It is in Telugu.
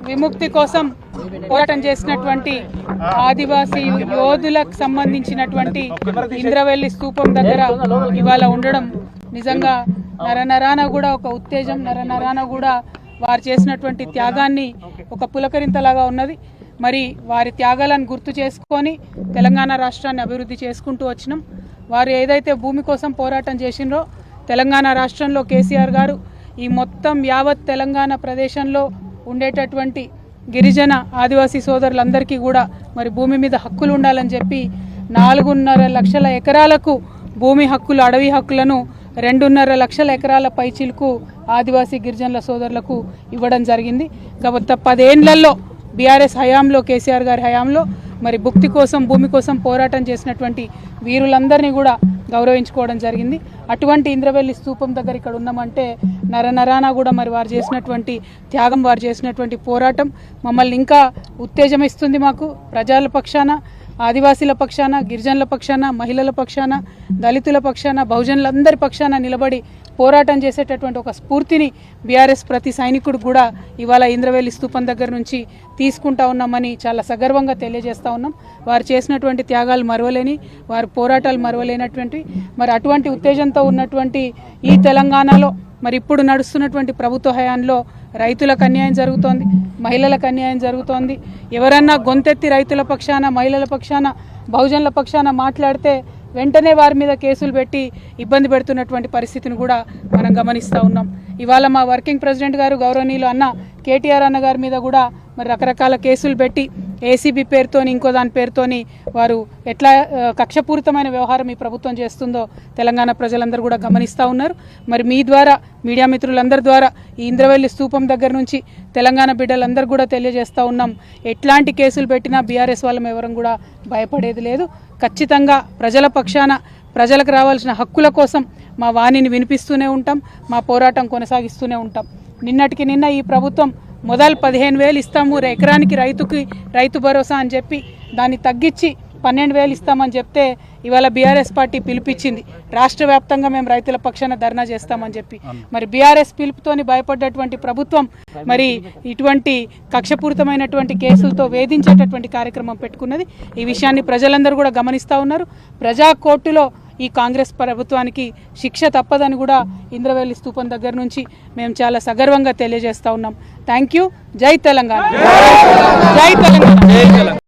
విముక్తి కోసం పోరాటం చేసినటువంటి ఆదివాసీ యోధులకు సంబంధించినటువంటి ఇంద్రవెల్లి స్తూపం దగ్గర ఇవాళ ఉండడం నిజంగా నరనరాన కూడా ఒక ఉత్తేజం, నరనరాన కూడా వారు చేసినటువంటి త్యాగాన్ని ఒక పులకరింతలాగా ఉన్నది. మరి వారి త్యాగాలను గుర్తు చేసుకొని తెలంగాణ రాష్ట్రాన్ని అభివృద్ధి చేసుకుంటూ వచ్చినాం. వారు ఏదైతే భూమి కోసం పోరాటం చేసినరో తెలంగాణ రాష్ట్రంలో కేసీఆర్ గారు ఈ మొత్తం యావత్ తెలంగాణ ప్రదేశంలో ఉండేటటువంటి గిరిజన ఆదివాసీ సోదరులందరికీ కూడా మరి భూమి మీద హక్కులు ఉండాలని చెప్పి 4.5 లక్షల ఎకరాలకు భూమి హక్కులు, అడవి హక్కులను 2.5 లక్షల ఎకరాల పైచిలకు ఆదివాసీ గిరిజనుల సోదరులకు ఇవ్వడం జరిగింది. గత 10 ఏళ్లలో బీఆర్ఎస్ హయాంలో, కేసీఆర్ గారి హయాంలో మరి భుక్తి కోసం, భూమి కోసం పోరాటం చేసినటువంటి వీరులందరినీ కూడా గౌరవించుకోవడం జరిగింది. అటువంటి ఇంద్రవెల్లి స్తూపం దగ్గర ఇక్కడ ఉన్నామంటే నరనరాన కూడా మరి వారు చేసినటువంటి త్యాగం, వారు చేసినటువంటి పోరాటం మమ్మల్ని ఇంకా ఉత్తేజం ఇస్తుంది. మాకు ప్రజల పక్షాన, ఆదివాసీల పక్షాన, గిరిజనుల పక్షాన, మహిళల పక్షాన, దళితుల పక్షాన, బహుజనులందరి పక్షాన నిలబడి పోరాటం చేసేటటువంటి ఒక స్ఫూర్తిని బీఆర్ఎస్ ప్రతి సైనికుడు కూడా ఇవాళ ఇంద్రవెల్లి స్తూపం దగ్గర నుంచి తీసుకుంటా ఉన్నామని చాలా సగర్వంగా తెలియజేస్తూ ఉన్నాం. వారు చేసినటువంటి త్యాగాలు మరవలేని, వారి పోరాటాలు మరవలేనటువంటి మరి అటువంటి ఉత్తేజంతో ఉన్నటువంటి ఈ తెలంగాణలో మరి ఇప్పుడు నడుస్తున్నటువంటి ప్రభుత్వ హయాంలో రైతులకు అన్యాయం జరుగుతోంది, మహిళలకు అన్యాయం జరుగుతోంది. ఎవరన్నా గొంతెత్తి రైతుల పక్షాన, మహిళల పక్షాన, బహుజనుల పక్షాన మాట్లాడితే వెంటనే వారి మీద కేసులు పెట్టి ఇబ్బంది పెడుతున్నటువంటి పరిస్థితిని కూడా మనం గమనిస్తూ ఉన్నాం. ఇవాళ మా వర్కింగ్ ప్రెసిడెంట్ గారు గౌరవనీయులు అన్న కేటీఆర్ అన్న గారి మీద కూడా మరి రకరకాల కేసులు పెట్టి ఏసీబీ పేరుతోని, ఇంకో దాని పేరుతోని వారు ఎట్లా కక్షపూరితమైన వ్యవహారం ఈ ప్రభుత్వం చేస్తుందో తెలంగాణ ప్రజలందరూ కూడా గమనిస్తూ ఉన్నారు. మరి మీ ద్వారా, మీడియా మిత్రులందరి ద్వారా ఈ ఇంద్రవెల్లి స్తూపం దగ్గర నుంచి తెలంగాణ బిడ్డలందరూ కూడా తెలియజేస్తూ ఉన్నాం, ఎట్లాంటి కేసులు పెట్టినా బీఆర్ఎస్ వాళ్ళం ఎవరం కూడా భయపడేది లేదు. ఖచ్చితంగా ప్రజల పక్షాన, ప్రజలకు రావాల్సిన హక్కుల కోసం మా వాణిని వినిపిస్తూనే ఉంటాం, మా పోరాటం కొనసాగిస్తూనే ఉంటాం. నిన్నటికి నిన్న ఈ ప్రభుత్వం మొదలు 15,000 ఇస్తాము ఎకరానికి రైతు భరోసా అని చెప్పి దాన్ని తగ్గించి 12,000 ఇస్తామని చెప్తే ఇవాళ బీఆర్ఎస్ పార్టీ పిలిపించింది, రాష్ట్ర వ్యాప్తంగా మేము రైతుల పక్షాన ధర్నా చేస్తామని చెప్పి. మరి బీఆర్ఎస్ పిలుపుతోని భయపడ్డటువంటి ప్రభుత్వం మరి ఇటువంటి కక్షపూరితమైనటువంటి కేసులతో వేధించేటటువంటి కార్యక్రమం పెట్టుకున్నది. ఈ విషయాన్ని ప్రజలందరూ కూడా గమనిస్తూ ఉన్నారు. ప్రజా కోర్టులో ఈ కాంగ్రెస్ ప్రభుత్వానికి శిక్ష తప్పదని కూడా ఇంద్రవెల్లి స్తూపం దగ్గర నుంచి మేము చాలా సగర్వంగా తెలియజేస్తూ ఉన్నాం. Thank you. జై తెలంగాణ, జై తెలంగాణ.